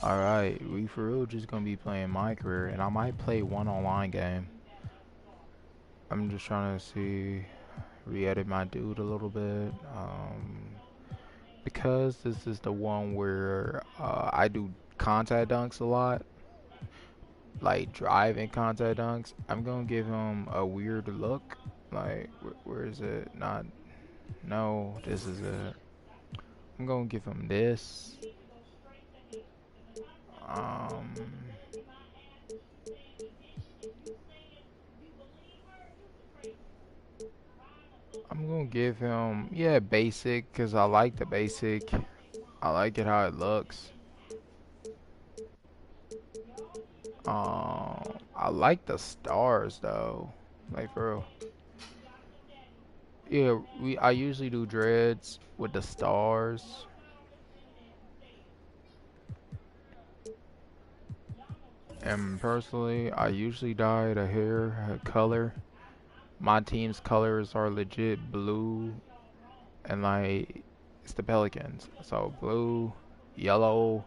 Alright, we for real just gonna be playing MYCAREER, and I might play one online game. I'm just trying to see, re-edit my dude a little bit, because this is the one where I do contact dunks a lot, like driving contact dunks. I'm gonna give him a weird look, like, where is it? Not, no, this is it. I'm gonna give him this. Um, I'm gonna give him, yeah, basic, because I like the basic. I like it how it looks. I like the stars though. Like for real. Yeah, I usually do dreads with the stars. And personally, I usually dye the hair color. My team's colors are legit blue and like it's the Pelicans. So blue, yellow,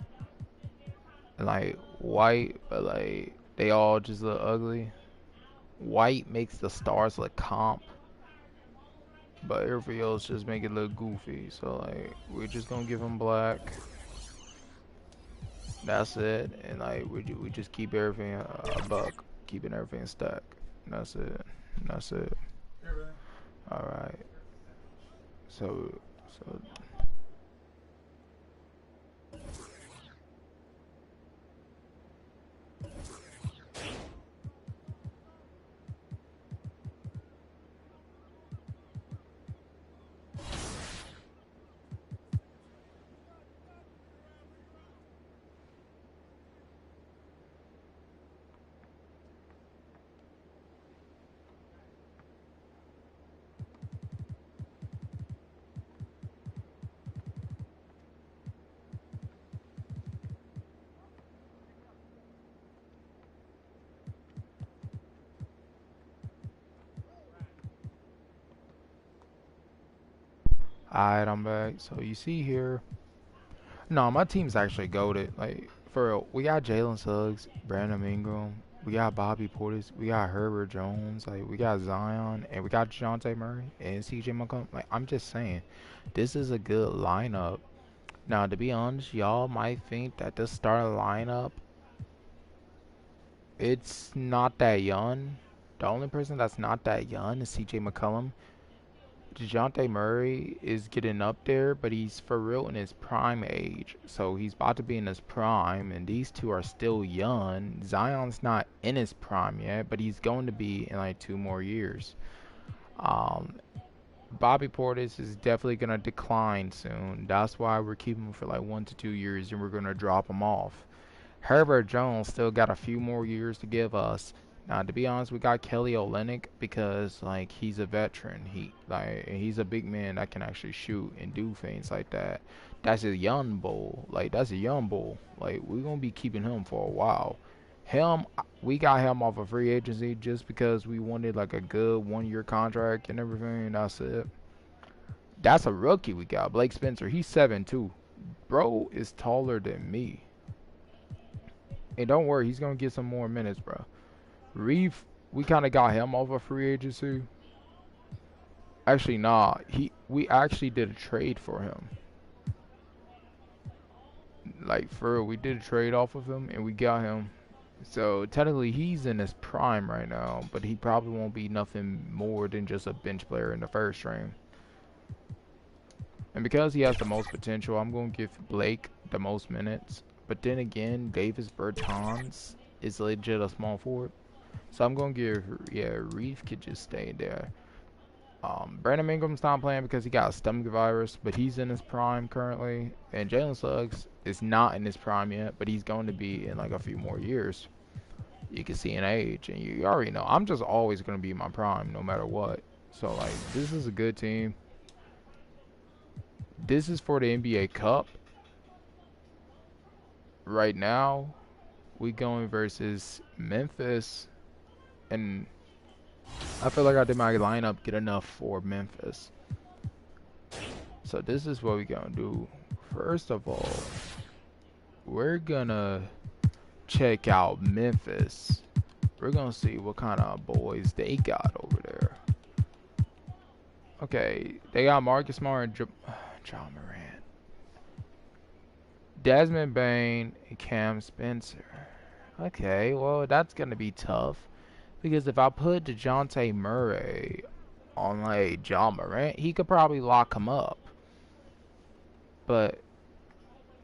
and like white, but like they all just look ugly. White makes the stars look comp, but everything else just make it look goofy. So like we're just gonna give them black. That's it, and like we just keep everything a buck, keeping everything stacked. That's it. That's it. All right. So alright, I'm back. So you see here, no, my team's actually goated. Like for real, we got Jalen Suggs, Brandon Ingram, we got Bobby Portis, we got Herbert Jones, like we got Zion, and we got Dejounte Murray and CJ McCollum. Like I'm just saying, this is a good lineup. Now, to be honest, y'all might think that this starting lineup, it's not that young. The only person that's not that young is CJ McCollum. DeJounte Murray is getting up there, but he's for real in his prime age. So he's about to be in his prime, and these two are still young. Zion's not in his prime yet, but he's going to be in like 2 more years. Um, Bobby Portis is definitely going to decline soon. That's why we're keeping him for like 1 to 2 years, and we're going to drop him off. Herbert Jones still got a few more years to give us. Now, to be honest, we got Kelly Olynyk because like he's a veteran. He's a big man that can actually shoot and do things like that. That's a young bull. Like that's a young bull. Like we're gonna be keeping him for a while. Him, we got him off of free agency just because we wanted like a good 1 year contract and everything. That's it. That's a rookie we got, Blake Spencer. He's 7'2". Bro is taller than me. And don't worry, he's gonna get some more minutes, bro. Reeve, we kind of got him off of free agency. Actually, nah, we actually did a trade for him. Like for real, we did a trade off of him, and we got him. So technically, he's in his prime right now, but he probably won't be nothing more than just a bench player in the first string. And because he has the most potential, I'm going to give Blake the most minutes. But then again, Davis Bertans is legit a small forward. So I'm going to give, yeah, Reeve could just stay there. Brandon Ingram's not playing because he got a stomach virus, but he's in his prime currently. And Jalen Suggs is not in his prime yet, but he's going to be in like a few more years. You can see in age, and you already know. I'm just always going to be in my prime no matter what. So, like, this is a good team. This is for the NBA Cup. Right now, we going versus Memphis, and I feel like I did my lineup good enough for Memphis. So this is what we gonna do. First of all, we're gonna check out Memphis. We're gonna see what kind of boys they got over there. Okay, they got Marcus Smart and John Morant, Desmond Bain, and Cam Spencer. Okay, well that's gonna be tough because if I put DeJounte Murray on like John Morant, he could probably lock him up. But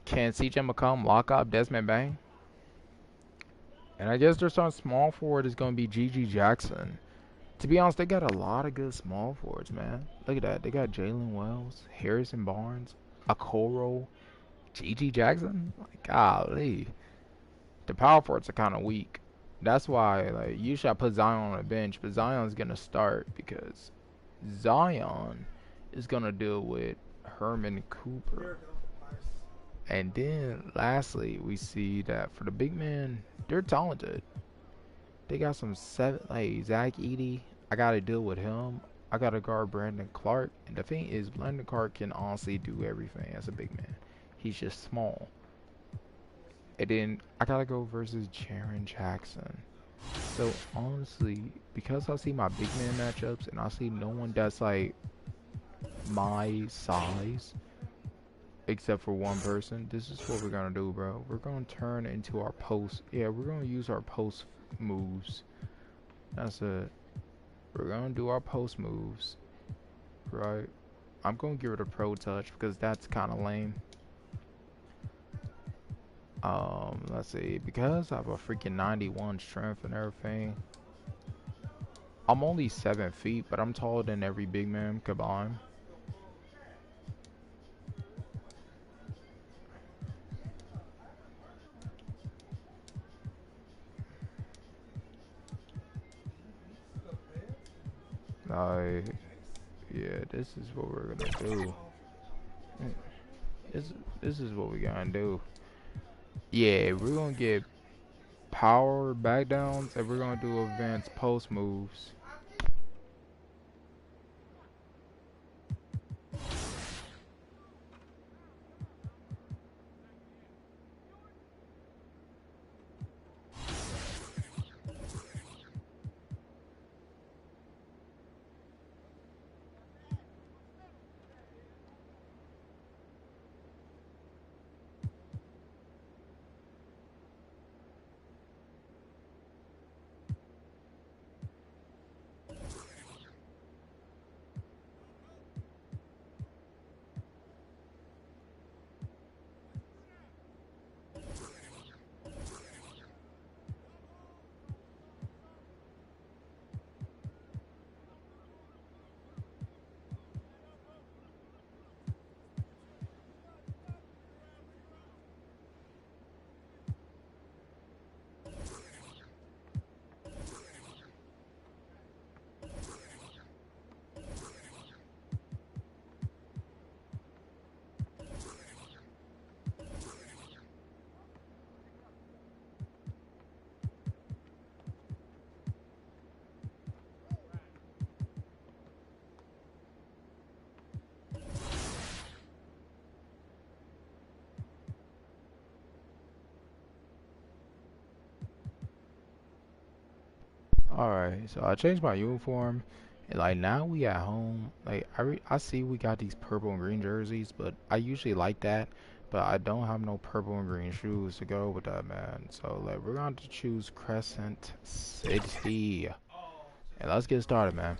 can CJ McCollum lock up Desmond Bain? And I guess their starting small forward is going to be G.G. Jackson. To be honest, they got a lot of good small forwards, man. Look at that. They got Jalen Wells, Harrison Barnes, Okoro, G.G. Jackson. Like, golly. The power forwards are kind of weak. That's why, like, usually I put Zion on the bench, but Zion's going to start because Zion is going to deal with Herman Cooper. And then, lastly, we see that for the big man, they're talented. They got some like Zach Edey. I got to deal with him. I got to guard Brandon Clark. And the thing is, Brandon Clark can honestly do everything as a big man. He's just small. And then I got to go versus Jaren Jackson. So, honestly, because I see my big man matchups and I see no one that's like my size, except for one person, this is what we're gonna do, bro. We're gonna turn into our post. Yeah, we're gonna use our post moves. That's it. We're gonna do our post moves, right? I'm gonna give it a pro touch because that's kind of lame. Let's see. Because I have a freaking 91 strength and everything, I'm only 7 feet, but I'm taller than every big man combined. Yeah, this is what we're gonna do. This is what we gonna do. Yeah, we're gonna get power back downs and we're gonna do advanced post moves. Alright, so I changed my uniform, and like now we at home. Like I see we got these purple and green jerseys, but I usually like that, but I don't have no purple and green shoes to go with that, man. So like we're going to choose Crescent City, and let's get started, man.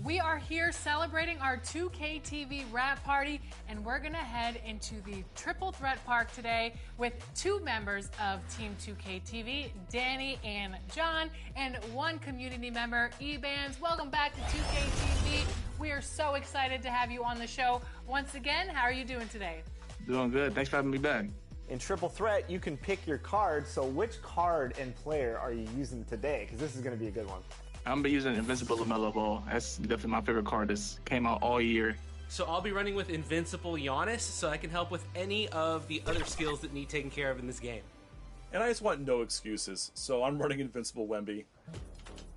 We are here celebrating our 2K TV wrap party, and we're gonna head into the Triple Threat Park today with 2 members of Team 2K TV, Danny and John, and 1 community member, Ebans. Welcome back to 2K TV. We are so excited to have you on the show once again. How are you doing today? Doing good. Thanks for having me back. In Triple Threat, you can pick your card. So which card and player are you using today? Because this is going to be a good one. I'm gonna be using Invincible LaMelo Ball. That's definitely my favorite card that's came out all year. So I'll be running with Invincible Giannis, so I can help with any of the other skills that need taken care of in this game. And I just want no excuses, so I'm running Invincible Wemby.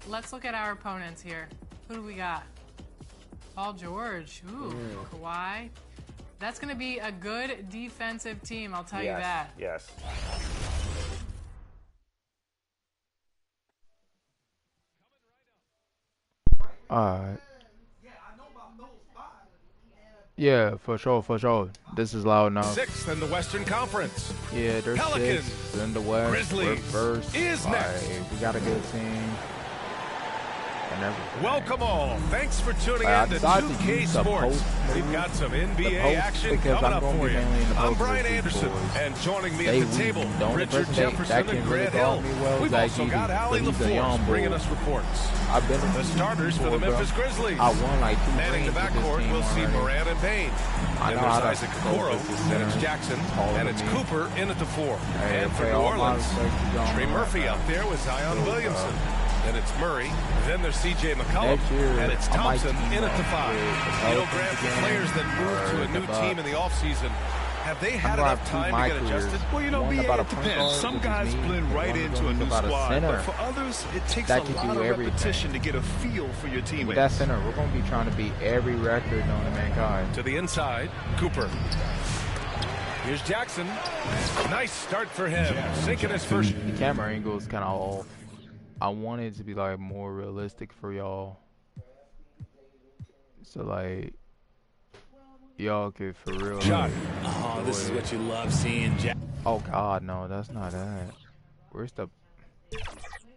Let's look at our opponents here. Who do we got? Paul George. Ooh, Kawhi. That's going to be a good defensive team, I'll tell you Yes, that. yes. Alright. Yeah, for sure, for sure. This is loud now. 6th in the Western Conference. Yeah, there's Pelicans. 6 in the West. Grizzlies We're first. is next. We got a good team. And everything. Welcome all. Thanks for tuning I in to decided to 2K use the Sports. post We've move. got some The NBA post, action because coming I'm up gonna for be you. mainly in the I'm post Brian with these Anderson, boys. and joining me They at the table, the only Richard person Jefferson that can and really Grant guard Hill. me well is We've also IGD, got Allie but he's a young LaForce bull. bringing us reports. I've been The starters for the before, bro. Memphis Grizzlies. I won like 2 Manning the rings with this backcourt, team we'll see already. Moran and Payne. I Then know how there's to Isaac go Okoro, with this and it's center. Jackson, Taller and than it's me. Cooper in at the 4. Hey, And for okay, New all my Orleans, respect to John Trey Moran, Murphy bro. up there with Zion Cool, Williamson. Then it's Murray. Then there's C.J. McCollum. Next year, And it's I might Thompson team in at up the 5. with the You know, Pelicans Grant, the again, players that moved to or a new the team in the offseason, have they had I'm enough gonna time have to two get adjusted? MyCAREER. Well, you know, One BA, about a it point depends. guard, Some which is guys me, blend and right one of into them a is new about a squad, center but for others, it takes that a can lot do of everything. repetition to get a feel for your With teammates. that center, we're gonna be trying to beat every record known to mankind. To the inside, Cooper. Here's Jackson. Nice start for him. Sinking his first. The camera angle is kind of off. I want it to be like more realistic for y'all. So like, y'all could for real. Shot. Like, Oh, this is what you love seeing. oh God, no, that's not that. Where's the?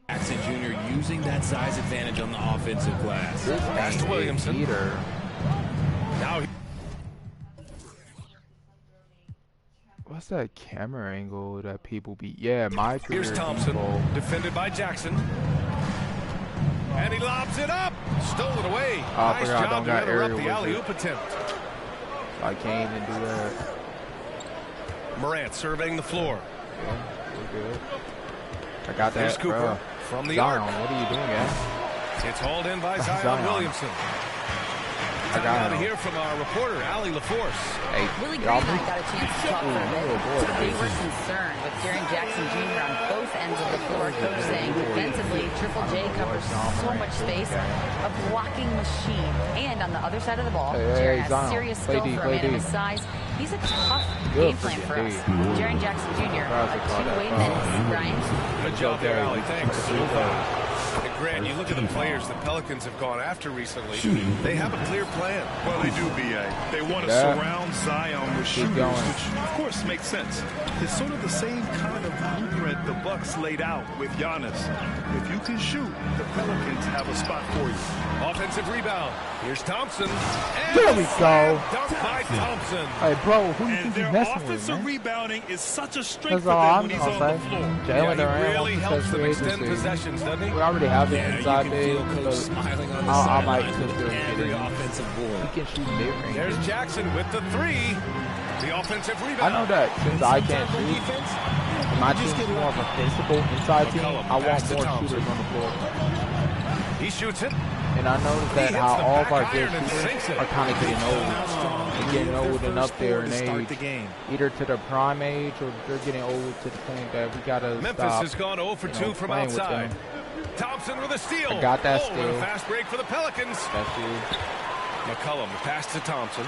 Jackson Jr. using that size advantage on the offensive glass. This Pass to ain't Williamson. it either. Now he What's that camera angle that people be? Yeah, my career. Here's Thompson, people. defended by Jackson. And he lobs it up. Stolen away. Oh, I Nice forgot I job don't to got interrupt aerial the with alley-oop attempt. I can't even do that. Morant surveying the floor. Yeah, we're good. I got Here's that. Cooper Bruh. from the Zion, arc. what are you doing, guys? It's hauled in by Zion Zion. Williamson. I Time now got to him. hear from our reporter, Allie LaForce. Hey, Willie y'all Green and I move. got a chance to talk for a bit. They were concerned with Jaren Jackson Jr. on both ends of the floor. Coach saying defensively, Triple J covers so much space, a blocking machine. And on the other side of the ball, Hey, Jaren has Zion, serious play skill D, for a play man of D. his size. He's a tough Good game plan for for you, us. D. Jaren Jackson Jr. Proud to a call that two-way foul. menace, Brian. Good job there, Allie. Thanks. Thanks. And Grant, you look at the players the Pelicans have gone after recently. They have a clear plan. Well, they do, BA. They want to Yeah. surround Zion with shooters, going. which of course makes sense. It's sort of the same kind of blueprint the Bucks laid out with Giannis. If you can shoot, the Pelicans have a spot for you. Offensive rebound. Here's Thompson. And There we go. Dunk by Thompson. Hey, bro, who you And think you their messing with, offensive man? rebounding is such a strength That's for all them I'm when he's gonna on say. the floor. Jalen Yeah, Durant he really wants helps to them free extend agency. possessions, doesn't he? We already have the Yeah, you inside can big. feel Coach but smiling on the I might sideline just with do every it. offensive board. He can shoot mid-range. There's Jackson with the 3. The offensive I rebound. know that since I can't shoot, my team's more of a physical inside team. McCollum I want pass to more Thompson. shooters on the floor. He shoots it. And I noticed He that hits how the all of our back good iron and shooters sinks it. are kind of getting old. They're getting old and up there in age, either to the prime age or they're getting old to the point that we gotta Memphis stop. has gone 0 for 2 from playing with outside. them. Thompson with a steal. I got that Oh, and steal. a fast break for the Pelicans. That's it. McCollum pass to Thompson.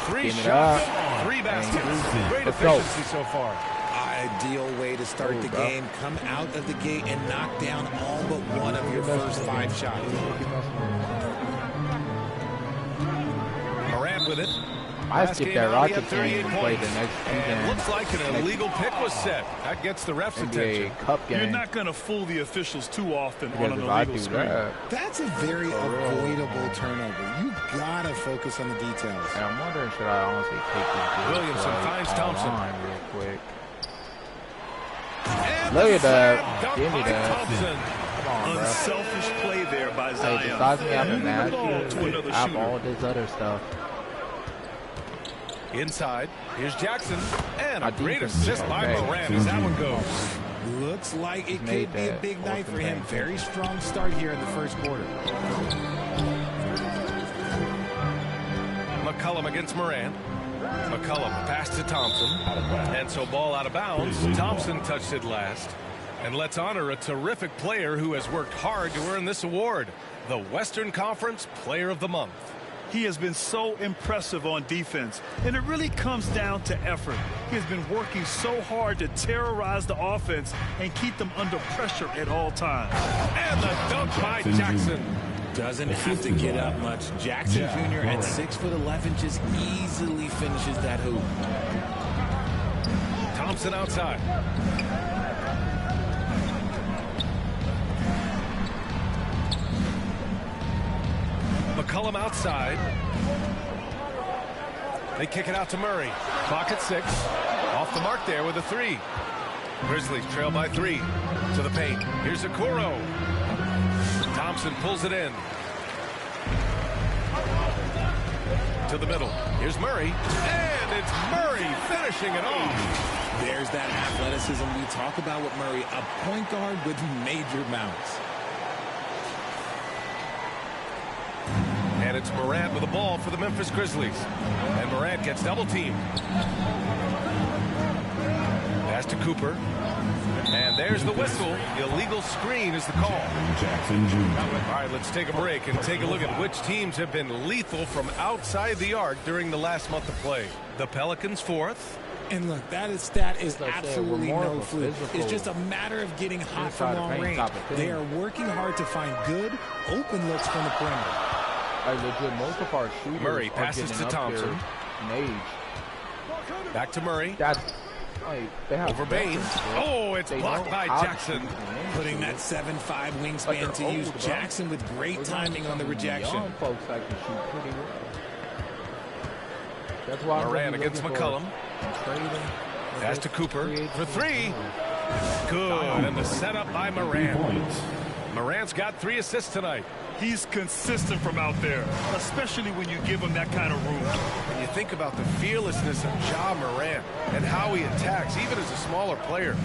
3 Give me shots, that. 3 baskets. Thank you. Great Let's go. efficiency so far. Ideal way to start Ooh, the bro. game. Come out of the gate and knock down all but one of your first 5 shots. Morant with it. I Last skipped game that out, he had Rocket team 38 and played the points. next And season. looks like an illegal pick was set. That gets the refs' attention. NBA Cup You're game. not going to fool the officials too often on Because an if I illegal do screen. that, That's a very avoidable turnover. You gotta focus on the details. and I'm wondering, should I honestly take this Williamson finds Thompson. real quick? And Look the at that. slam dunk Give me by that. Thompson. Come on, bro. Unselfish play there by Hey, Zion. besides me having Moving the that, ball to another I have shooter. all this other stuff. Inside, here's Jackson. And My a great defense is assist by okay. Morant as that one goes. Looks like it Made could be a that big night awesome for him. thing. Very strong start here in the first quarter. McCollum against Morant. McCollum pass to Thompson. And so ball out of bounds. Thompson touched it last. And let's honor a terrific player who has worked hard to earn this award. The Western Conference Player of the Month. He has been so impressive on defense, and it really comes down to effort. He has been working so hard to terrorize the offense and keep them under pressure at all times. And the dunk by Jackson. Doesn't have to get up much. Jackson Jr. at 6'11" just easily finishes that hoop. Thompson outside. McCollum outside. They kick it out to Murray. Clock at 6. Off the mark there with a 3. Grizzlies trail by 3. To the paint. Here's Okoro. Thompson pulls it in. To the middle. Here's Murray. And it's Murray finishing it off. There's that athleticism we talk about with Murray. A point guard with major mounts. And it's Morant with the ball for the Memphis Grizzlies. And Morant gets double teamed. Pass to Cooper. And there's the whistle. Illegal screen is the call. All right, let's take a break and take a look at which teams have been lethal from outside the arc during the last month of play. The Pelicans 4th. And look, that stat is absolutely no fluke. It's just a matter of getting hot from long range. They are working hard to find good, open looks from the perimeter. Most of our shooters Murray passes to Thompson. Back to Murray. Over Baines. Oh, it's blocked by Jackson. Putting that 7'5" wingspan to use. Jackson with great timing on the rejection. Folks like to shoot pretty well. That's why Morant against McCollum. Pass to Cooper for 3. Good, and the setup by Morant. Morant's got 3 assists tonight. He's consistent from out there, especially when you give him that kind of room. When you think about the fearlessness of Ja Morant and how he attacks, even as a smaller player.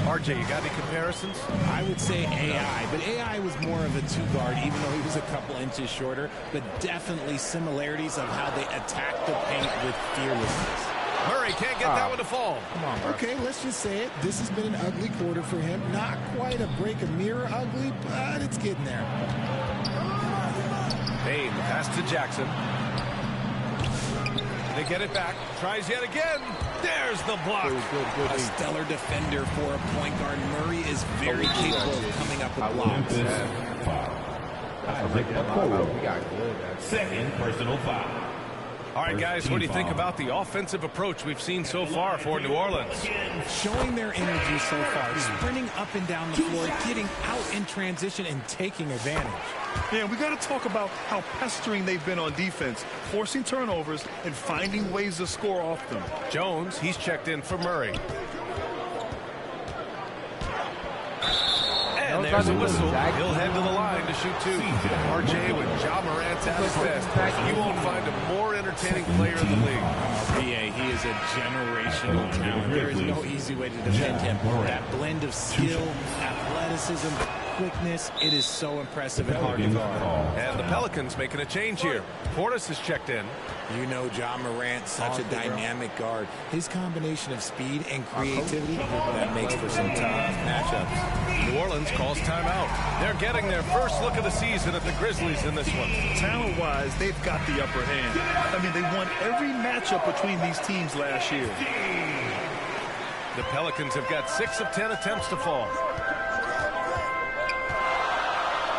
RJ, you got any comparisons? I would say AI, but AI was more of a 2-guard, even though he was a couple inches shorter, but definitely similarities of how they attack the paint with fearlessness. Murray can't get that one to fall. Come on, bro. Okay, let's just say it. This has been an ugly quarter for him. Not quite a break a mirror ugly, but it's getting there. Payne, pass to Jackson. They get it back. Tries yet again. There's the block. Good. A stellar defender for a point guard. Murray is very capable of coming up with blocks. We got good. Second personal foul. All right, guys, what do you think about the offensive approach we've seen so far for New Orleans? Showing their energy so far, sprinting up and down the floor, getting out in transition and taking advantage. Yeah, we got to talk about how pestering they've been on defense, forcing turnovers and finding ways to score off them. Jones, he's checked in for Murray. And there's a whistle. He'll head to the line to shoot 2. RJ, with Ja Morant at his best, you won't find a more entertaining player in the league. PA, he is a generational talent. There is no easy way to defend him. That blend of skill, athleticism, quickness, it is so impressive and hard to guard. And the Pelicans making a change here. Portis has checked in. You know Ja Morant, such a dynamic guard. His combination of speed and creativity, that makes for some tough matchups. New Orleans calls timeout. They're getting their first look of the season at the Grizzlies in this one. Talent-wise, they've got the upper hand. I mean, they won every matchup between these teams last year. The Pelicans have got 6 of 10 attempts to fall.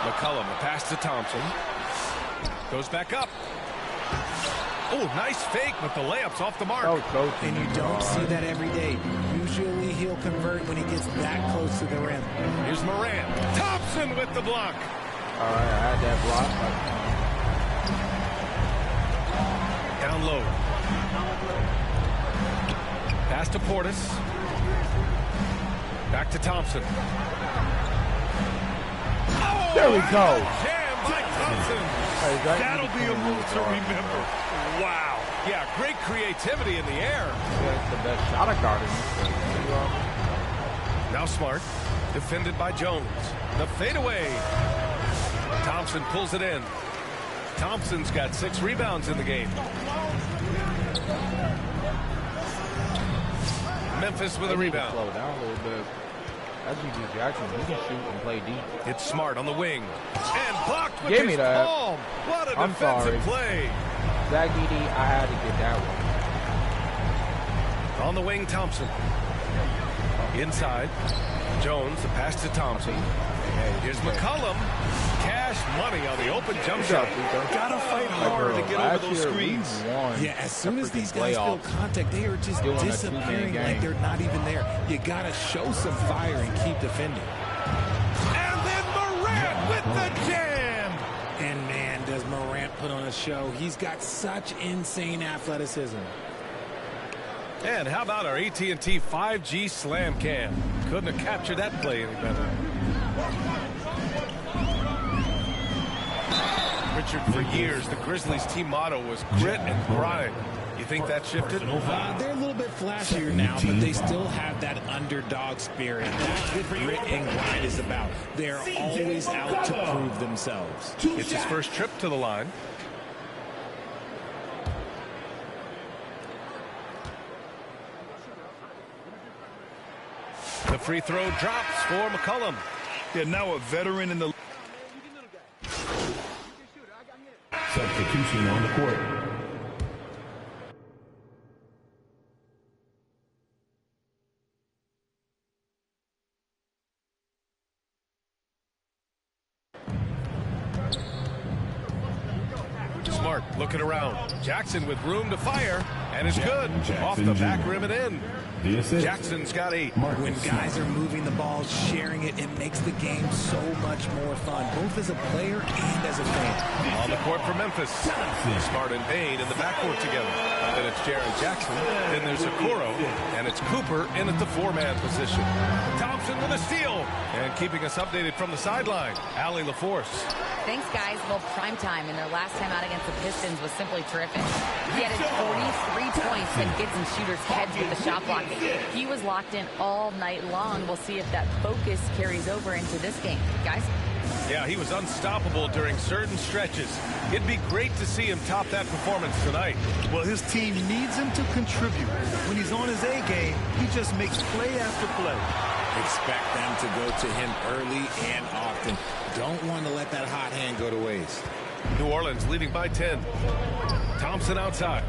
McCollum, the pass to Thompson. Goes back up. Oh, nice fake, but the layup's off the mark. And you don't see that every day. Usually he'll convert when he gets that close to the rim. Here's Morant. Thompson with the block. All right, I had that block. Down low. Pass to Portis. Back to Thompson. Oh, there we go. Jam by Thompson. That'll be a move to remember. Wow. Yeah, great creativity in the air. That's the best shot of guarding. Now Smart, defended by Jones. The fadeaway. Thompson pulls it in. Thompson's got 6 rebounds in the game. Memphis with a rebound. Slow down a little bit. That's G.G. Jackson. He can shoot and play deep. It's Smart on the wing. And blocked with Give me his that. palm. What a defensive play. Zach Edey, I had to get that one. On the wing, Thompson. Inside. Jones, the pass to Thompson. Here's McCollum. Cash money on the open jump shot. Gotta fight hard to get over those screens. Yeah, as soon as these guys feel contact, they are just disappearing like they're not even there. You gotta show some fire and keep defending. And then Morant with the jam. And man, does Morant put on a show. He's got such insane athleticism. And how about our AT&T 5G Slam Cam? Couldn't have captured that play any better. Richard, for years, the Grizzlies team motto was grit and grind. You think that shifted? They're a little bit flashier now, but they still have that underdog spirit. That's what grit and grind is about. They're always out to prove themselves. It's his first trip to the line. The free throw drops for McCollum. Yeah, now a veteran in the... Substitution on the court. Smart looking around. Jackson with room to fire, and it's good. Off the back rim and in. Jackson's got 8. When guys are moving the ball, sharing it, it makes the game so much more fun, both as a player and as a fan. On the court for Memphis. Smart and Bain in the backcourt together. Then it's Jaren Jackson. Then there's Okoro. And it's Cooper in at the 4-man position. Thompson with a steal. And keeping us updated from the sideline, Allie LaForce. Thanks, guys. Well, prime time in their last time out against the Pistons was simply terrific. He added 43 points and gets in shooters' heads with the shot block. He was locked in all night long. We'll see if that focus carries over into this game. Guys? Yeah, he was unstoppable during certain stretches. It'd be great to see him top that performance tonight. Well, his team needs him to contribute. When he's on his A game, he just makes play after play. Expect them to go to him early and often. Don't want to let that hot hand go to waste. New Orleans leading by 10. Thompson outside.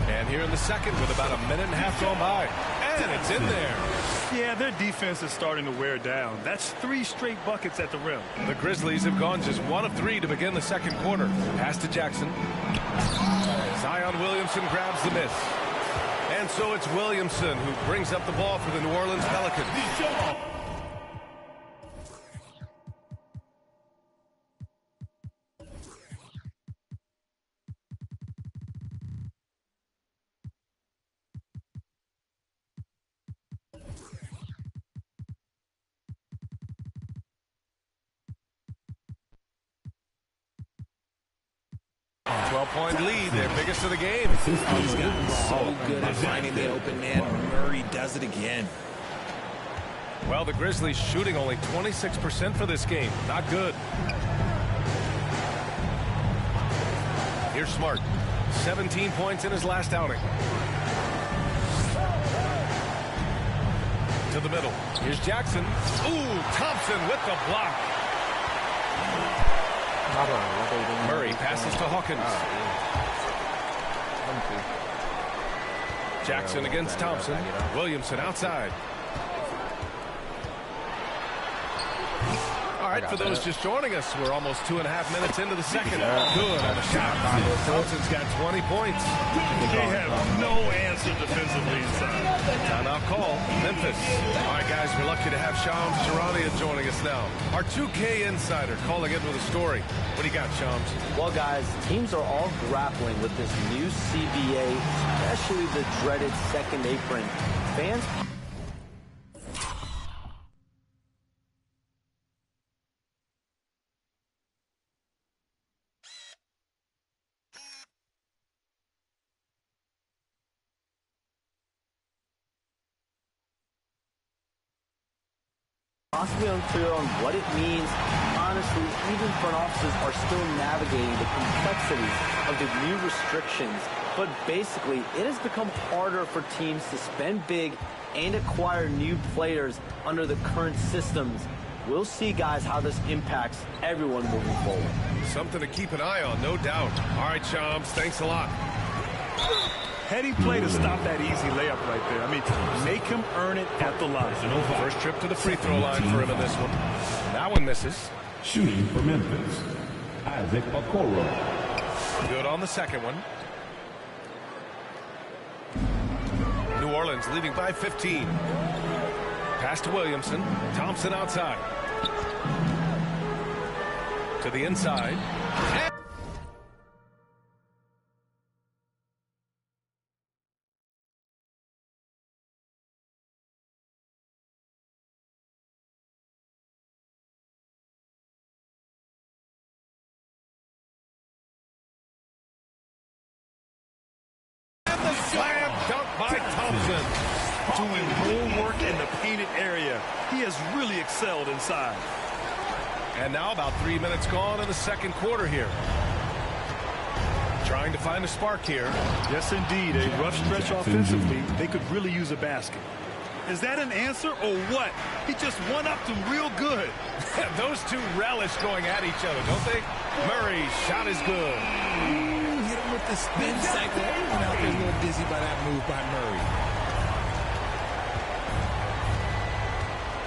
And here in the second with about a minute and a half gone by. And it's in there. Yeah, their defense is starting to wear down. That's 3 straight buckets at the rim. The Grizzlies have gone just 1 of 3 to begin the second quarter. Pass to Jackson. Zion Williamson grabs the miss. And so it's Williamson who brings up the ball for the New Orleans Pelicans. 12-point lead, their biggest of the game. He's gotten so good at finding the open man. Murray does it again. Well, the Grizzlies shooting only 26% for this game. Not good. Here's Smart. 17 points in his last outing. To the middle. Here's Jackson. Ooh, Thompson with the block. Murray passes to Hawkins. Jackson against Thompson. Williamson outside. All right, for those just joining us, we're almost 2.5 minutes into the second. Good on the shot. Thompson's got 20 points. They have no answer defensively inside. Timeout call, Memphis. All right, guys, we're lucky to have Shams Charania joining us now. Our 2K insider calling in with a story. What do you got, Shams? Well, guys, teams are all grappling with this new CBA, especially the dreaded second apron. Fans... possibly unclear on what it means. Honestly, even front offices are still navigating the complexities of the new restrictions. But basically, it has become harder for teams to spend big and acquire new players under the current systems. We'll see, guys, how this impacts everyone moving forward. Something to keep an eye on, no doubt. All right, Chomps, thanks a lot. Heady play to stop that easy layup right there. I mean, make him earn it at the line. First trip to the free throw line for him in this one. That one misses. Shooting for Memphis, MYCAREER. Good on the second one. New Orleans leading by 15. Pass to Williamson. Thompson outside. To the inside. And the slam dunk by Thompson. Doing more work in the painted area. He has really excelled inside. And now about 3 minutes gone in the second quarter here. Trying to find a spark here. Yes, indeed. A rough stretch offensively. They could really use a basket. Is that an answer or what? He just one-upped him real good. Those two relish going at each other, don't they? Murray's shot is good. Hit him with the spin cycle. Everyone out there a little dizzy by that move by Murray.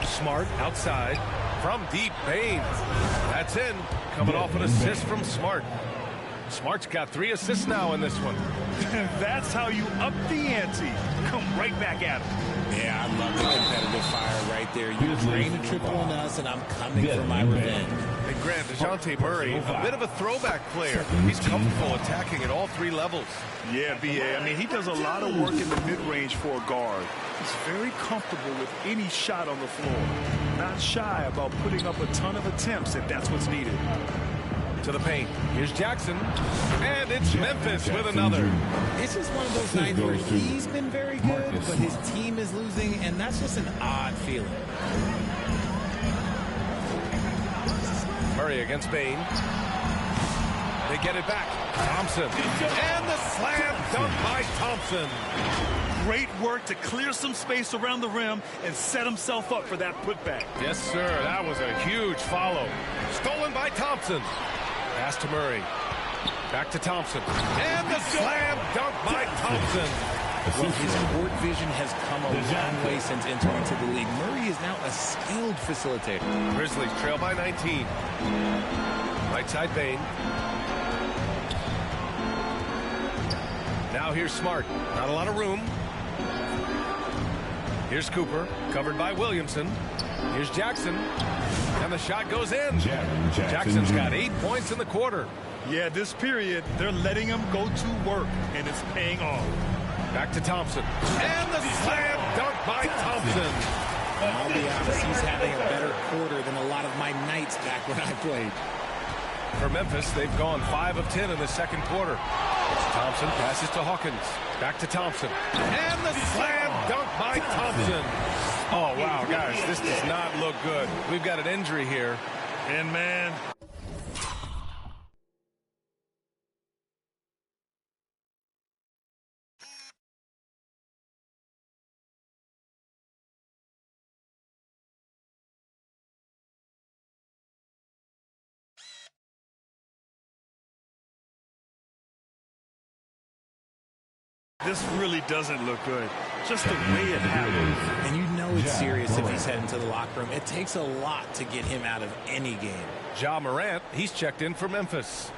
Smart outside from deep. Bain. That's in. Coming off an assist from Smart. Smart's got 3 assists now in this one. That's how you up the ante. Come right back at him. Yeah, I love the competitive fire right there. You drain a triple on us, and I'm coming for my revenge. And Grant, DeJounte Murray, a bit of a throwback player. He's comfortable attacking at all 3 levels. Yeah, B.A. I mean, he does a lot of work in the mid-range for a guard. He's very comfortable with any shot on the floor. Not shy about putting up a ton of attempts if that's what's needed. To the paint. Here's Jackson. And it's Memphis with another. It's just one of those nights where he's been very good, but his team is losing, and that's just an odd feeling. Murray against Bain. They get it back. Thompson. And the slam dunk by Thompson. Great work to clear some space around the rim and set himself up for that putback. Yes, sir. That was a huge follow. Stolen by Thompson. Pass to Murray. Back to Thompson. And the slam dunk by Thompson. Well, his court vision has come a long way since entering into the league. Murray is now a skilled facilitator. Grizzlies trail by 19. Right side Bain. Now here's Smart. Not a lot of room. Here's Cooper, covered by Williamson. Here's Jackson. And the shot goes in. Jackson's got 8 points in the quarter. Yeah, this period, they're letting him go to work, and it's paying off. Back to Thompson. And the slam dunk by Thompson. I'll be honest, he's having a better quarter than a lot of my nights back when I played. For Memphis, they've gone 5 of 10 in the second quarter. Thompson passes to Hawkins. Back to Thompson. And the slam dunk by Thompson. Oh, wow, guys, this does not look good. We've got an injury here. And, man, this really doesn't look good. Just the way it happened. And you know it's serious if he's heading to the locker room. It takes a lot to get him out of any game. Ja Morant, he's checked in for Memphis.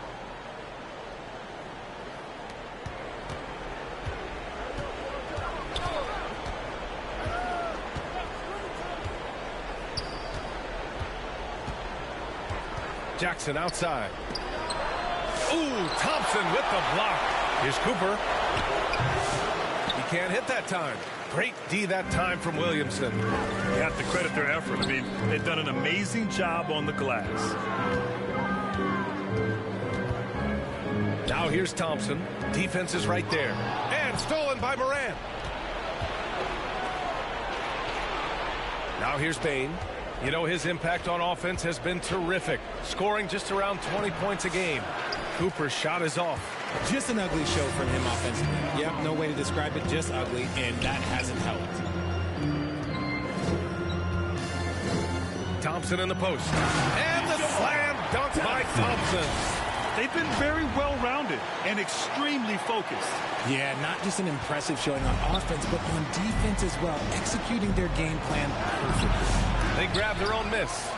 Jackson outside. Ooh, Thompson with the block. Here's Cooper. He can't hit that time. Great D that time from Williamson. You have to credit their effort. I mean, they've done an amazing job on the glass. Now here's Thompson. Defense is right there. And stolen by Morant. Now here's Bain. You know, his impact on offense has been terrific, scoring just around 20 points a game. Cooper's shot is off. Just an ugly show from him offensively. Yep, no way to describe it, just ugly, and that hasn't helped. Thompson in the post. And the slam dunk by Thompson. They've been very well-rounded and extremely focused. Yeah, not just an impressive showing on offense, but on defense as well, executing their game plan perfectly. They grab their own miss.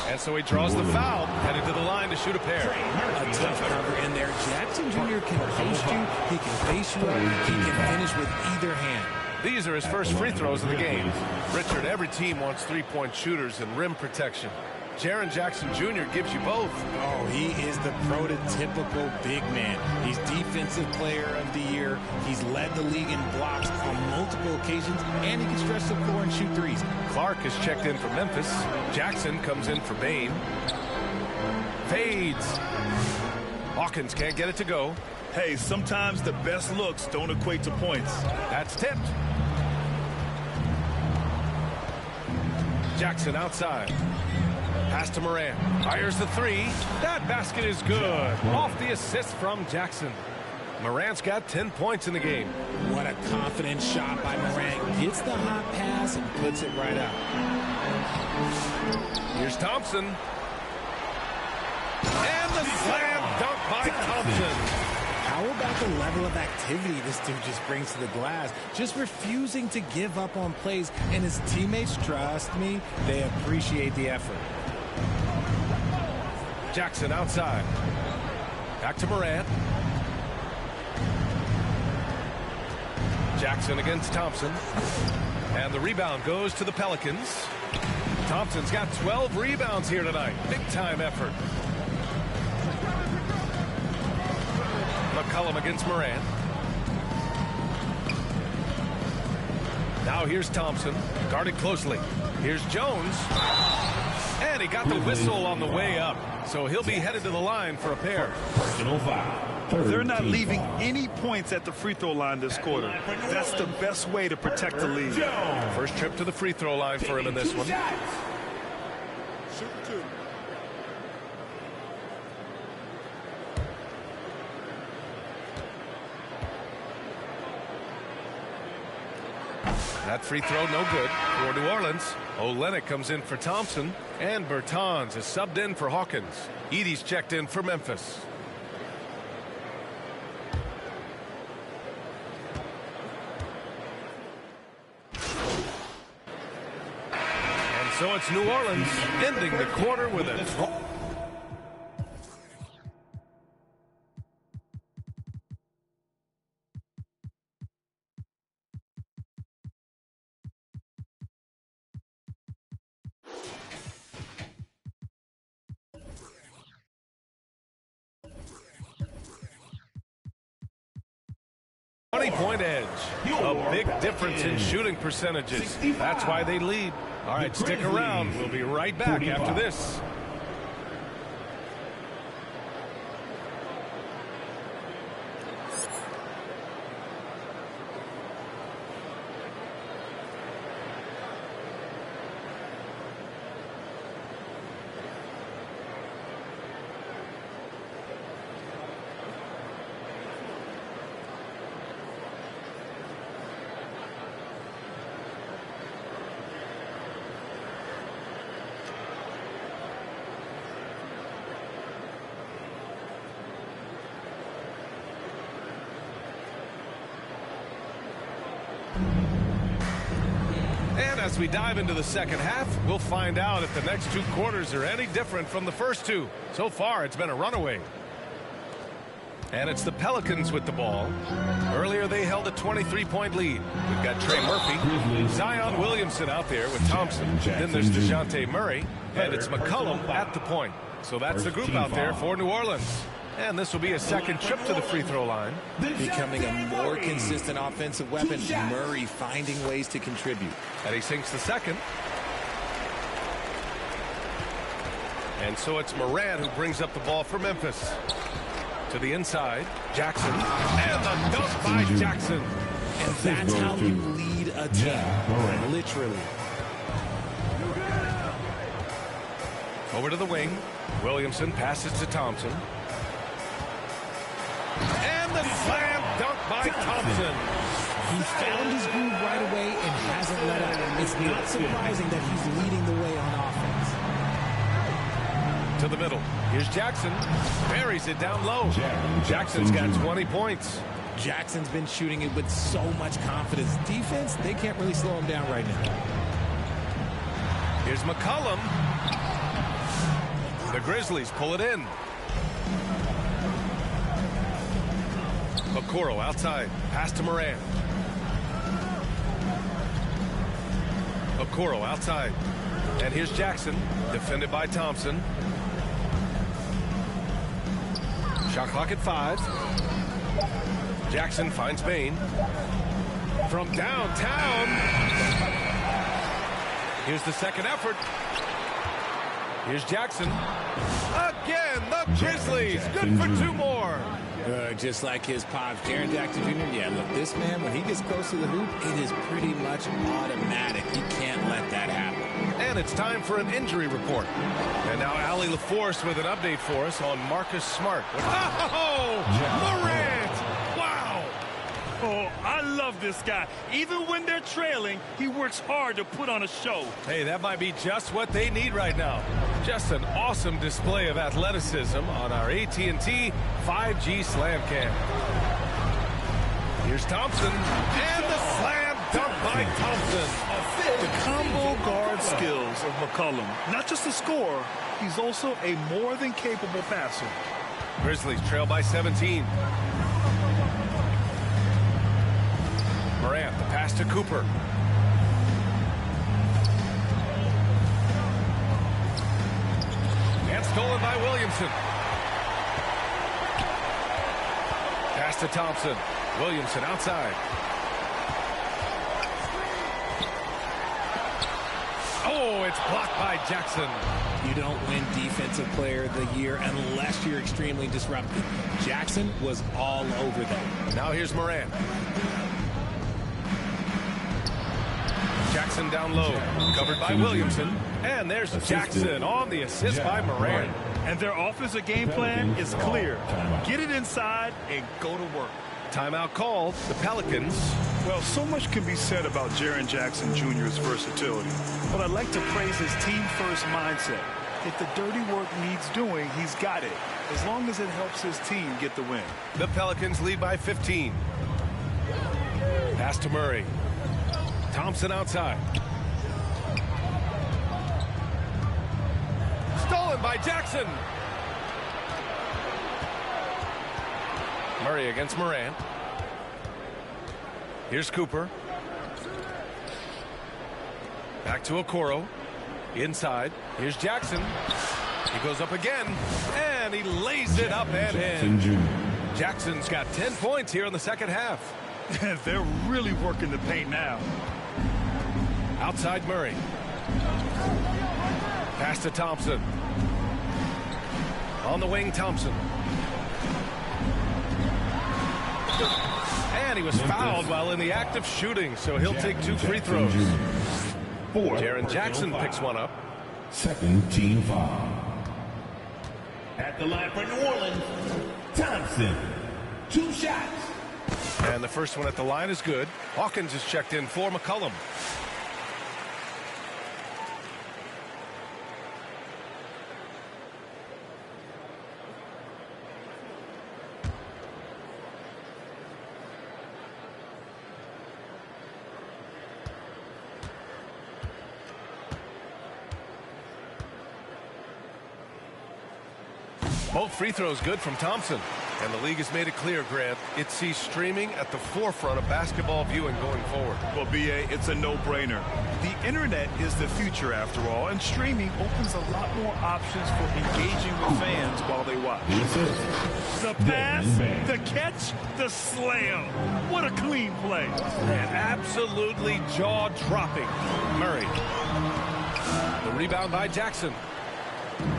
And so he draws the foul, headed to the line to shoot a pair. A tough cover in there. Jackson Jr. can face you, he can face you up, he can finish with either hand. These are his first free throws of the game. Richard, every team wants three-point shooters and rim protection. Jaren Jackson Jr. gives you both. Oh, he is the prototypical big man. He's Defensive Player of the Year. He's led the league in blocks on multiple occasions, and he can stretch the floor and shoot threes. Clark is checked in for Memphis. Jackson comes in for Bain. Fades. Hawkins can't get it to go. Hey, sometimes the best looks don't equate to points. That's tipped. Jackson outside. Pass to Moran. Fires the three. That basket is good. Off the assist from Jackson. Moran's got 10 points in the game. What a confident shot by Moran. Gets the hot pass and puts it right out. Here's Thompson. And the slam dunk by Thompson. How about the level of activity this dude just brings to the glass? Just refusing to give up on plays. And his teammates, trust me, they appreciate the effort. Jackson outside. Back to Morant. Jackson against Thompson. And the rebound goes to the Pelicans. Thompson's got 12 rebounds here tonight. Big time effort. McCollum against Morant. Now here's Thompson. Guarded closely. Here's Jones. And he got the whistle on the way up. So he'll be headed to the line for a pair. Personal foul. They're not leaving any points at the free throw line this quarter. That's the best way to protect the lead. First trip to the free throw line for him in this one. That free throw no good for New Orleans. Olynyk comes in for Thompson, and Bertans is subbed in for Hawkins. Edey's checked in for Memphis. And so it's New Orleans ending the quarter with a... point edge. A big difference in shooting percentages. That's why they lead. All right, stick around. We'll be right back after this. And as we dive into the second half, we'll find out if the next two quarters are any different from the first two. So far, it's been a runaway. And it's the Pelicans with the ball. Earlier, they held a 23-point lead. We've got Trey Murphy, Zion Williamson out there with Thompson. Then there's DeJounte Murray, and it's McCollum at the point. So that's the group out there for New Orleans. And this will be a second trip to the free throw line. Becoming a more consistent offensive weapon. Murray finding ways to contribute. And he sinks the second. And so it's Moran who brings up the ball for Memphis. To the inside, Jackson. And the dunk by Jackson. And that's how you lead a team. Literally. Over to the wing. Williamson passes to Thompson. And the slam dunk by Thompson. He found his groove right away and hasn't let up. It's not surprising that he's leading the way on offense. To the middle. Here's Jackson. Buries it down low. Jackson's got 20 points. Jackson's been shooting it with so much confidence. Defense, they can't really slow him down right now. Here's McCollum. The Grizzlies pull it in. Okoro outside. Pass to Moran. Okoro outside. And here's Jackson. Defended by Thompson. Shot clock at 5. Jackson finds Bain. From downtown. Here's the second effort. Here's Jackson. Again, the Grizzlies. Good for 2 more. Just like his pops, Jaren Jackson Jr. Yeah, look, this man, when he gets close to the hoop, it is pretty much automatic. He can't let that happen. And it's time for an injury report. And now Allie LaForce with an update for us on Marcus Smart. Oh, Morant! Wow! Oh, I love this guy. Even when they're trailing, he works hard to put on a show. Hey, that might be just what they need right now. Just an awesome display of athleticism on our AT&T 5G Slam Cam. Here's Thompson, and the slam dunk by Thompson. The combo guard skills of McCollum. Not just a scorer, he's also a more than capable passer. Grizzlies trail by 17. Morant, the pass to Cooper. And stolen by Williamson. Pass to Thompson. Williamson outside. Oh, it's blocked by Jackson. You don't win Defensive Player of the Year unless you're extremely disruptive. Jackson was all over them. Now here's Morant. Jackson down low, covered by Williamson. And there's Jackson on the assist by Morant. And their offensive game plan is clear. Get it inside and go to work. Timeout called. The Pelicans. Well, so much can be said about Jaren Jackson Jr.'s versatility, but I'd like to praise his team-first mindset. If the dirty work needs doing, he's got it, as long as it helps his team get the win. The Pelicans lead by 15. Pass to Murray. Thompson outside. Stolen by Jackson. Murray against Morant. Here's Cooper. Back to Okoro. Inside. Here's Jackson. He goes up again. And he lays it up and in. Jackson's got 10 points here in the second half. They're really working the paint now. Outside Murray. Pass to Thompson. On the wing, Thompson. And he was fouled while in the act of shooting, so he'll take 2 free throws. Jaren Jackson picks one up. Second team foul. At the line for New Orleans, Thompson. 2 shots. And the first one at the line is good. Hawkins is checked in for McCollum. Both free throws good from Thompson. And the league has made it clear, Grant, it sees streaming at the forefront of basketball viewing going forward. Well, B.A., it's a no-brainer. The internet is the future, after all, and streaming opens a lot more options for engaging with fans while they watch. The pass, the catch, the slam. What a clean play. And absolutely jaw-dropping. Murray. The rebound by Jackson.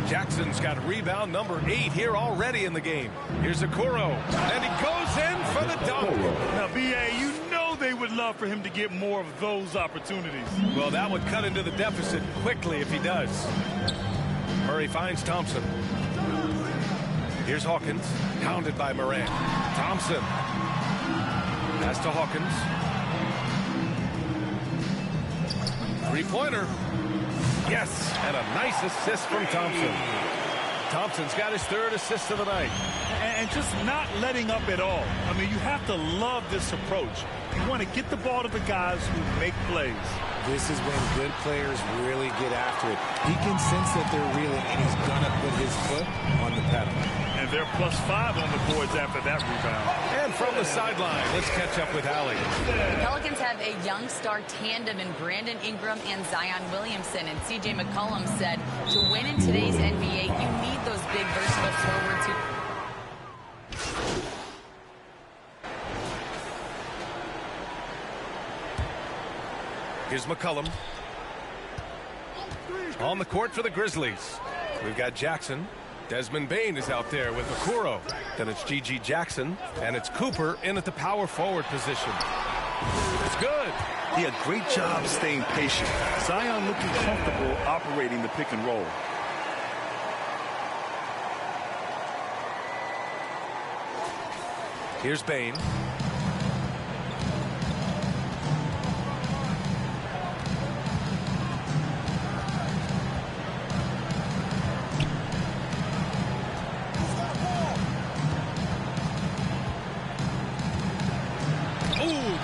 Jackson's got rebound number 8 here already in the game. Here's Okoro, and he goes in for the dunk. Now, B.A., you know they would love for him to get more of those opportunities. Well, that would cut into the deficit quickly if he does. Murray finds Thompson. Here's Hawkins, pounded by Morant. Thompson. Pass to Hawkins. Three-pointer. Yes, and a nice assist from Thompson. Thompson's got his third assist of the night. And just not letting up at all. I mean, you have to love this approach. You want to get the ball to the guys who make plays. This is when good players really get after it. He can sense that they're reeling, and he's going to put his foot on the pedal. And they're +5 on the boards after that rebound. And from the sideline, let's catch up with Allie. The Pelicans have a young star tandem in Brandon Ingram and Zion Williamson. And C.J. McCollum said, to win in today's NBA, you need those big, versatile forwards who... Here's McCollum. On the court for the Grizzlies. We've got Jackson. Desmond Bane is out there with Okoro. Then it's G.G. Jackson. And it's Cooper in at the power forward position. It's good. He had a great job staying patient. Zion looking comfortable operating the pick and roll. Here's Bane.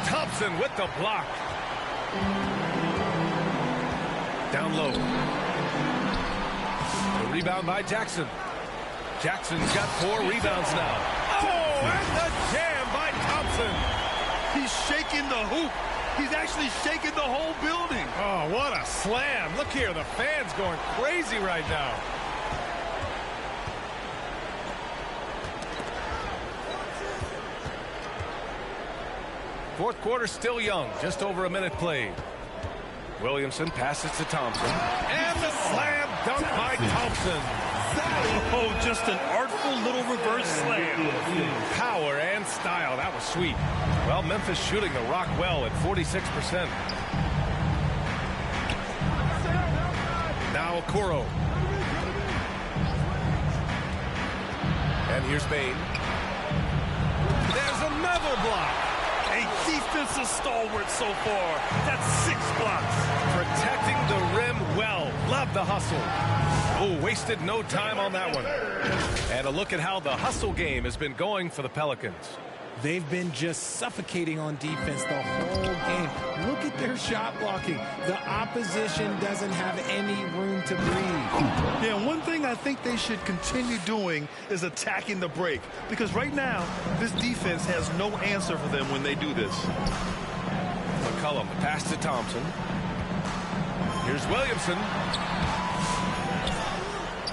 Thompson with the block. Down low. The rebound by Jackson. Jackson's got 4 rebounds now. Oh, and the jam by Thompson. He's shaking the hoop. He's actually shaking the whole building. Oh, what a slam. Look here, the fans going crazy right now. Fourth quarter still young, just over a minute played. Williamson passes to Thompson. And the slam dunk by Thompson. Oh, just an artful little reverse slam. Power and style, that was sweet. Well, Memphis shooting the rock well at 46%. Now Okoro. And here's Bane. There's another block. A defensive stalwart so far. That's 6 blocks. Protecting the rim well. Love the hustle. Oh, wasted no time on that one. And a look at how the hustle game has been going for the Pelicans. They've been just suffocating on defense the whole game. Look at their shot blocking. The opposition doesn't have any room to breathe. Yeah, one thing I think they should continue doing is attacking the break. Because right now, this defense has no answer for them when they do this. McCollum, pass to Thompson. Here's Williamson.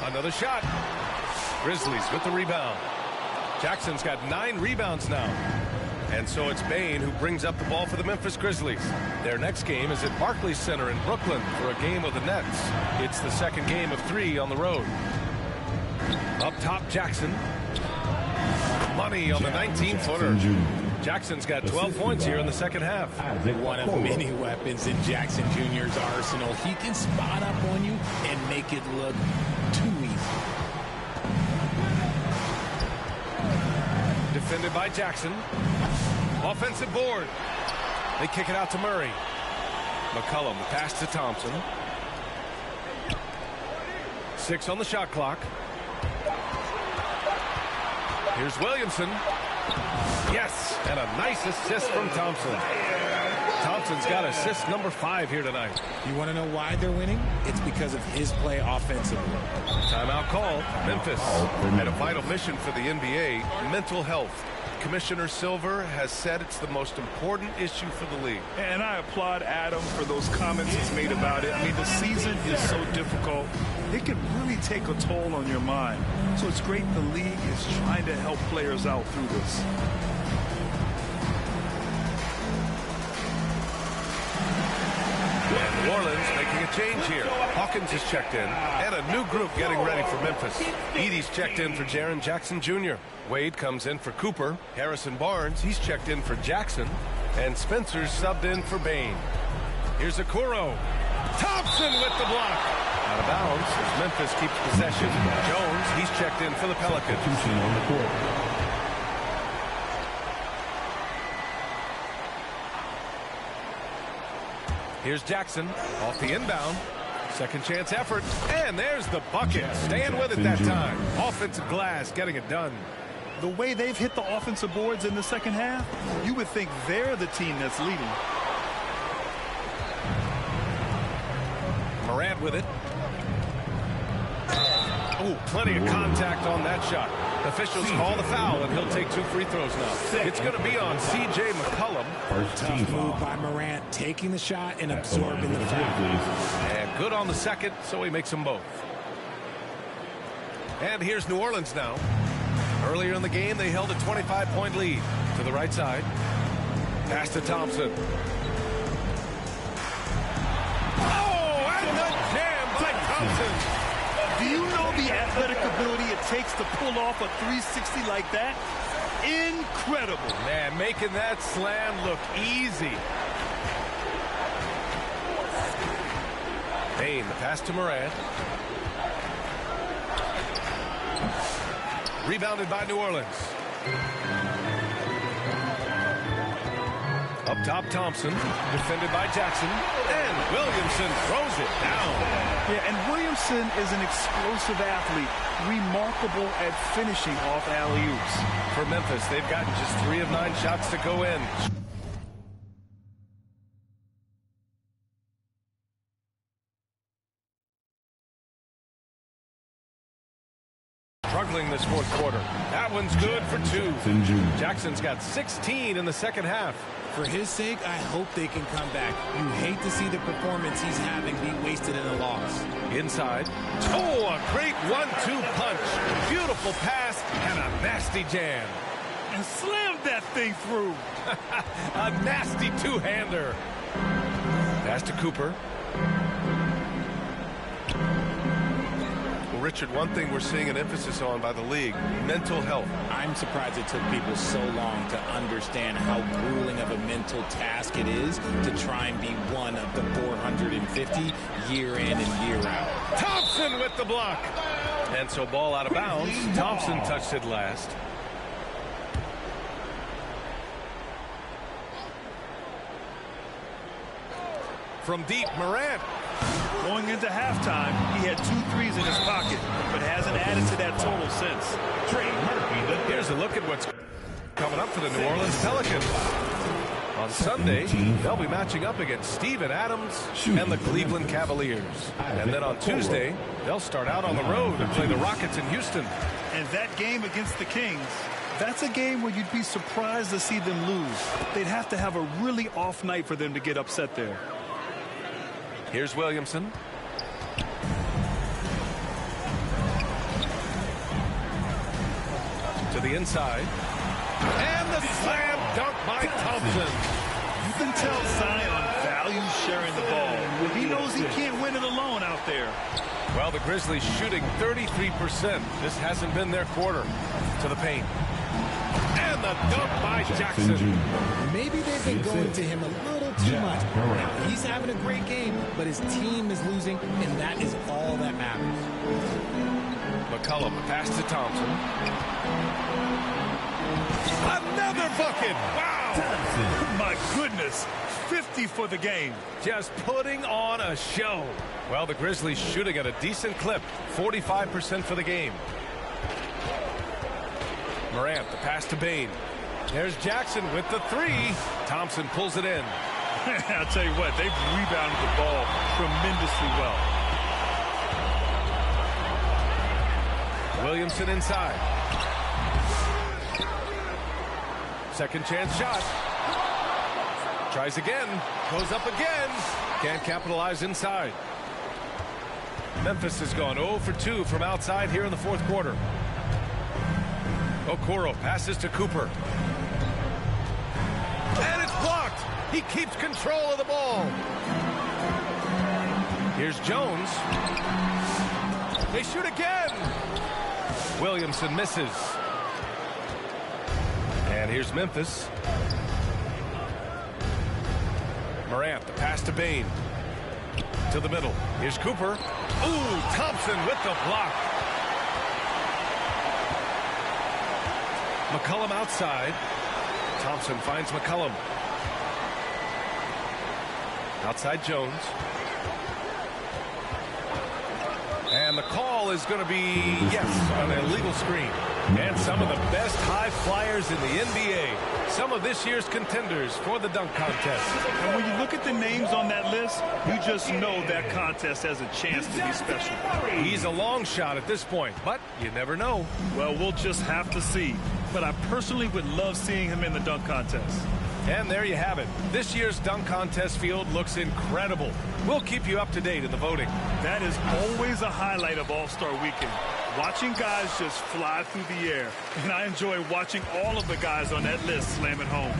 Another shot. Grizzlies with the rebound. Jackson's got 9 rebounds now. And so it's Bane who brings up the ball for the Memphis Grizzlies. Their next game is at Barclays Center in Brooklyn for a game of the Nets. It's the second game of 3 on the road. Up top, Jackson. Money on the 19-footer. Jackson's got 12 points here in the second half. One of many weapons in Jackson Jr.'s arsenal. He can spot up on you and make it look too easy. Defended by Jackson. Offensive board. They kick it out to Murray. McCollum, the pass to Thompson. 6 on the shot clock. Here's Williamson. Yes, and a nice assist from Thompson. Thompson's got assist number 5 here tonight. You want to know why they're winning? It's because of his play offensively. Timeout call. Memphis had a vital mission for the NBA, mental health. Commissioner Silver has said it's the most important issue for the league. And I applaud Adam for those comments he's made about it. I mean, the season is so difficult. It can really take a toll on your mind. So it's great the league is trying to help players out through this. And New Orleans making a change here. Hawkins is checked in, and a new group getting ready for Memphis. Edie's checked in for Jaren Jackson Jr. Wade comes in for Cooper. Harrison Barnes, he's checked in for Jackson. And Spencer's subbed in for Bane. Here's Okoro. Thompson with the block. Out of bounds as Memphis keeps possession. Jones, he's checked in for the Pelicans. Here's Jackson off the inbound. Second chance effort, and there's the bucket. Staying with it that time. Offensive glass, getting it done. The way they've hit the offensive boards in the second half, you would think they're the team that's leading. Morant with it. Oh, plenty of contact on that shot. Officials call the foul, and he'll take 2 free throws now. It's going to be on C.J. McCollum. Tough move by Morant, taking the shot and absorbing the foul. And good on the second, so he makes them both. And here's New Orleans now. Earlier in the game, they held a 25-point lead. To the right side. Pass to Thompson. Oh, and the jam by Thompson. Do you know the athletic ability it takes to pull off a 360 like that? Incredible. Man, making that slam look easy. Payne, the pass to Morant. Rebounded by New Orleans. Up top, Thompson. Defended by Jackson. And Williamson throws it down. Yeah, and Williamson is an explosive athlete. Remarkable at finishing off alley-oops. For Memphis, they've gotten just 3 of 9 shots to go in. Struggling this fourth quarter. That one's good for 2. Jackson's got 16 in the second half. For his sake, I hope they can come back. You hate to see the performance he's having be wasted in a loss. Inside. Oh, a great 1-2 punch. Beautiful pass and a nasty jam. And slammed that thing through. A nasty two-hander. Pass to Cooper. Richard, one thing we're seeing an emphasis on by the league, mental health. I'm surprised it took people so long to understand how grueling of a mental task it is to try and be one of the 450 year in and year out. Thompson with the block. And so ball out of bounds. Thompson touched it last. From deep, Morant. Going into halftime, he had 2 threes in his pocket, but hasn't added to that total since. Here's a look at what's coming up for the New Orleans Pelicans. On Sunday, they'll be matching up against Steven Adams and the Cleveland Cavaliers. And then on Tuesday, they'll start out on the road and play the Rockets in Houston. And that game against the Kings, that's a game where you'd be surprised to see them lose. They'd have to have a really off night for them to get upset there. Here's Williamson. To the inside. And the slam dunk by Thompson. You can tell Zion values sharing the ball. He knows he can't win it alone out there. Well, the Grizzlies shooting 33%. This hasn't been their quarter. To the paint. And the dunk by Jackson. Maybe they've been going to him a little too much. Now, he's having a great game, but his team is losing, and that is all that matters. McCollum, pass to Thompson. Another bucket! Wow! My goodness, 50 for the game. Just putting on a show. Well, the Grizzlies shooting at a decent clip, 45% for the game. Morant, the pass to Bane. There's Jackson with the 3. Thompson pulls it in. I'll tell you what, they've rebounded the ball tremendously well. Williamson inside. Second chance shot. Tries again. Goes up again. Can't capitalize inside. Memphis has gone 0 for 2 from outside here in the fourth quarter. Okoro passes to Cooper. And it's blocked. He keeps control of the ball. Here's Jones. They shoot again. Williamson misses. And here's Memphis. Morant, the pass to Bane. To the middle. Here's Cooper. Ooh, Thompson with the block. McCollum outside. Thompson finds McCollum. Outside Jones. call is going to be, yes, an illegal screen. And some of the best high flyers in the NBA. Some of this year's contenders for the dunk contest. And when you look at the names on that list, you just know that contest has a chance to be special. He's a long shot at this point, but you never know. Well, we'll just have to see. But I personally would love seeing him in the dunk contest. And there you have it. This year's dunk contest field looks incredible. We'll keep you up to date in the voting. That is always a highlight of All-Star Weekend. Watching guys just fly through the air. And I enjoy watching all of the guys on that list slam it home.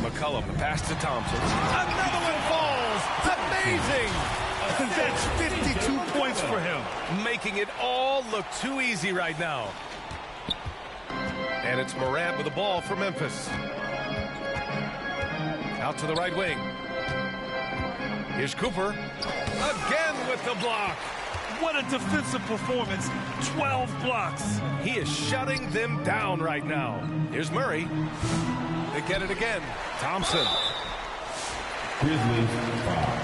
McCollum, the pass to Thompson. Another one falls. Amazing. That's 52 points for him. Making it all look too easy right now. And it's Morant with the ball for Memphis. Out to the right wing. Here's Cooper. Again with the block. What a defensive performance. 12 blocks. He is shutting them down right now. Here's Murray. They get it again. Thompson. Grizzlies foul.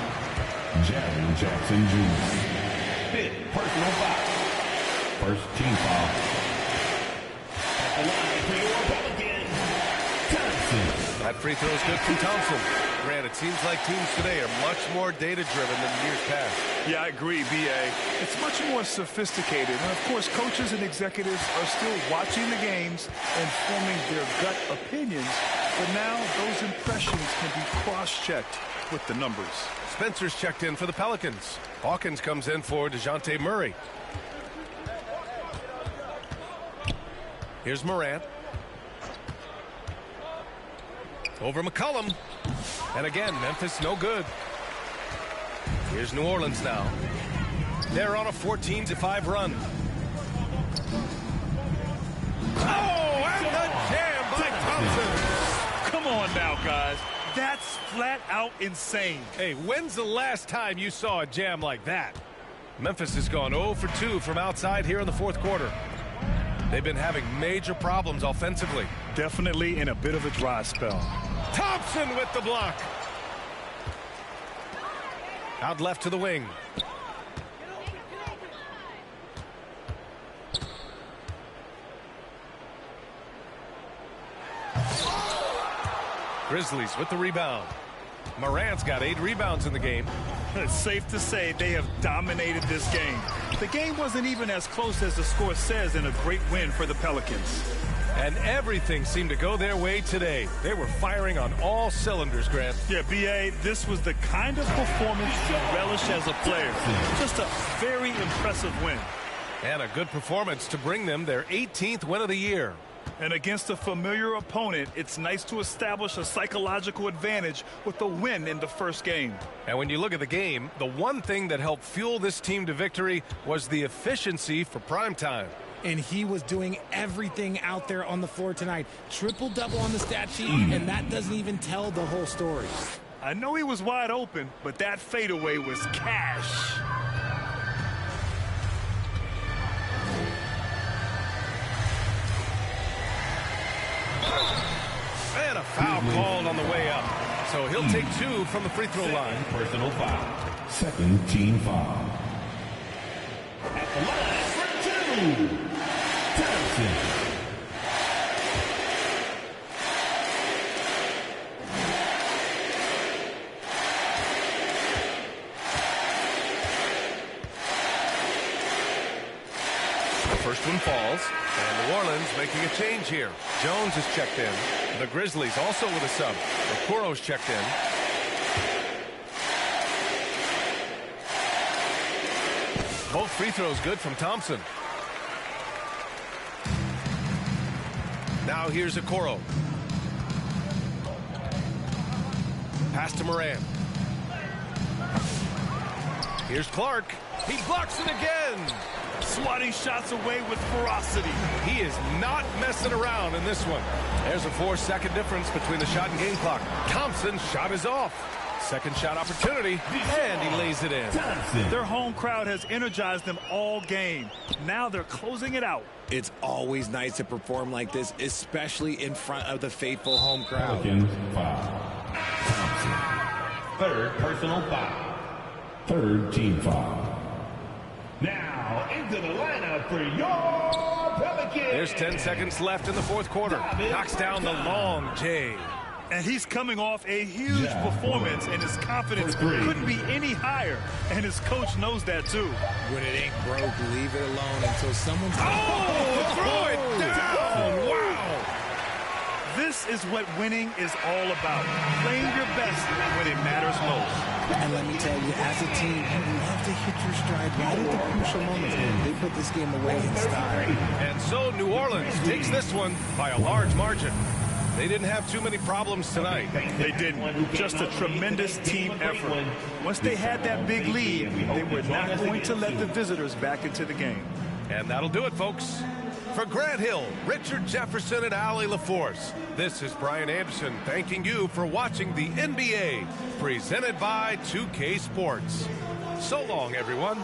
Jaren Jackson Jr. Fifth personal foul. First team foul. At the line for your Pelicans, Thompson. That free throw is good from Thompson. Grant, it seems like teams today are much more data-driven than years past. Yeah, I agree, B.A. It's much more sophisticated. And, of course, coaches and executives are still watching the games and forming their gut opinions. But now those impressions can be cross-checked with the numbers. Spencer's checked in for the Pelicans. Hawkins comes in for DeJounte Murray. Here's Morant. Over McCollum. And again, Memphis no good. Here's New Orleans now. They're on a 14-5 run. Oh, and the jam by Thompson. Come on now, guys. That's flat out insane. Hey, when's the last time you saw a jam like that? Memphis has gone 0 for 2 from outside here in the fourth quarter. They've been having major problems offensively. Definitely in a bit of a dry spell. Thompson with the block. Out left to the wing. Grizzlies with the rebound. Morant's got 8 rebounds in the game. It's safe to say they have dominated this game. The game wasn't even as close as the score says in a great win for the Pelicans. And everything seemed to go their way today. They were firing on all cylinders, Grant. Yeah, B.A., this was the kind of performance you relish as a player. Just a very impressive win. And a good performance to bring them their 18th win of the year. And against a familiar opponent, it's nice to establish a psychological advantage with a win in the first game. And when you look at the game, the one thing that helped fuel this team to victory was the efficiency for primetime. And he was doing everything out there on the floor tonight. Triple-double on the stat sheet, and that doesn't even tell the whole story. I know he was wide open, but that fadeaway was cash. And a foul called on the way up. So he'll take 2 from the free throw line. Personal foul. Second team foul. At the line for 2. Thompson. The first one falls, and New Orleans making a change here. Jones is checked in. The Grizzlies also with a sub. Okoro's checked in. Both free throws good from Thompson. Now here's Okoro. Pass to Morant. Here's Clark. He blocks it again. Swatting shots away with ferocity. He is not messing around in this one. There's a 4-second difference between the shot and game clock. Thompson's shot is off. Second shot opportunity, and he lays it in. Their home crowd has energized them all game. Now they're closing it out. It's always nice to perform like this, especially in front of the faithful home crowd. Pelicans foul. Thompson. Third personal foul. Third team foul. Now into the lineup for your Pelicans. There's 10 seconds left in the fourth quarter. Knocks down the long J. And he's coming off a huge performance, and his confidence couldn't be any higher. And his coach knows that, too. When it ain't broke, leave it alone until someone's... Oh, throw it down! Wow! This is what winning is all about. Playing your best when it matters most. And let me tell you, as a team, you love to hit your stride right at the crucial moments. They put this game away in style. And so New Orleans takes this one by a large margin. They didn't have too many problems tonight. They didn't. Just a tremendous team effort. Once they had that big lead, they were not going to let the visitors back into the game. And that'll do it, folks. For Grant Hill, Richard Jefferson, and Allie LaForce, this is Brian Anderson thanking you for watching the NBA, presented by 2K Sports. So long, everyone.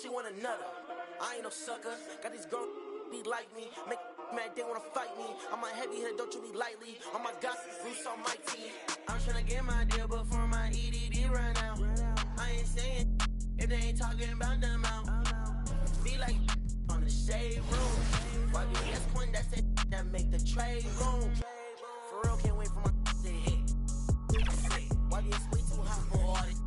She want another. I ain't no sucker. Got these girls be like me. Make mad, they wanna fight me. I'm a heavy hitter, don't you be lightly. Oh my God, Bruce on my team. I'm tryna get my deal before my EDD run out. I ain't saying if they ain't talking about them out. Be like on the shade room. YBS point that said that make the trade room. For real, can't wait for my to hit. YBS way too hot for all this.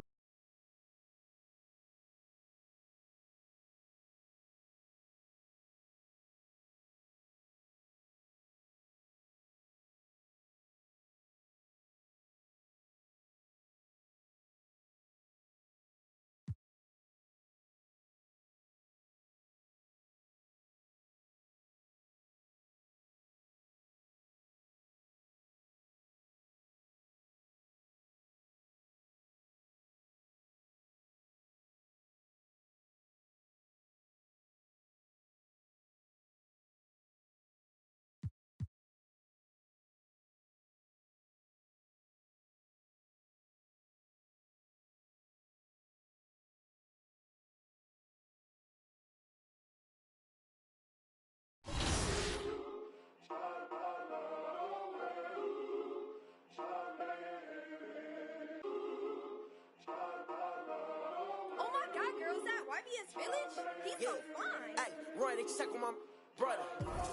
YBS Village? He's so fine. Hey, Roy, they check on my brother.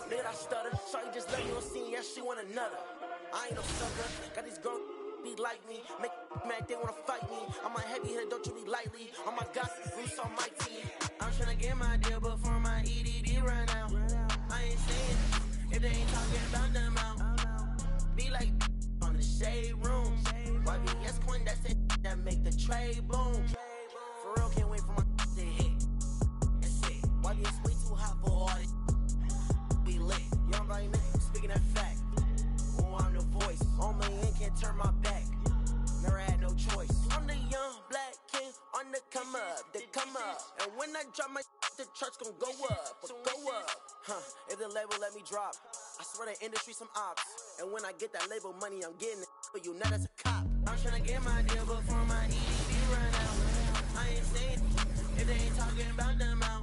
Nigga, I stutter. Shorty just let me on scene. Yeah, she want another. I ain't no sucker. Got these girls be like me. Make mad, they wanna fight me. I'm a heavy hitter, don't you be lightly. Oh my God, Bruce on my team. I'm tryna get my deal before my EDD run out. I ain't saying if they ain't talking about them out. Be like on the shade room. YBS point that said that make the trade boom. For real, can't wait for my to hit. That's it. YBS way too hot for all this. We lit. Young Brian speaking that fact. Oh, I'm the voice. On my end, can't turn my back. Never had no choice. I'm the young black king on the come up. They come up. And when I drop my the charts gon' go up. Go up. If the label let me drop, I swear the industry some ops. And when I get that label money, I'm getting it for you, not as a cop. I'm tryna get my deal before my EDD run out. I ain't saying if they ain't talking about them out.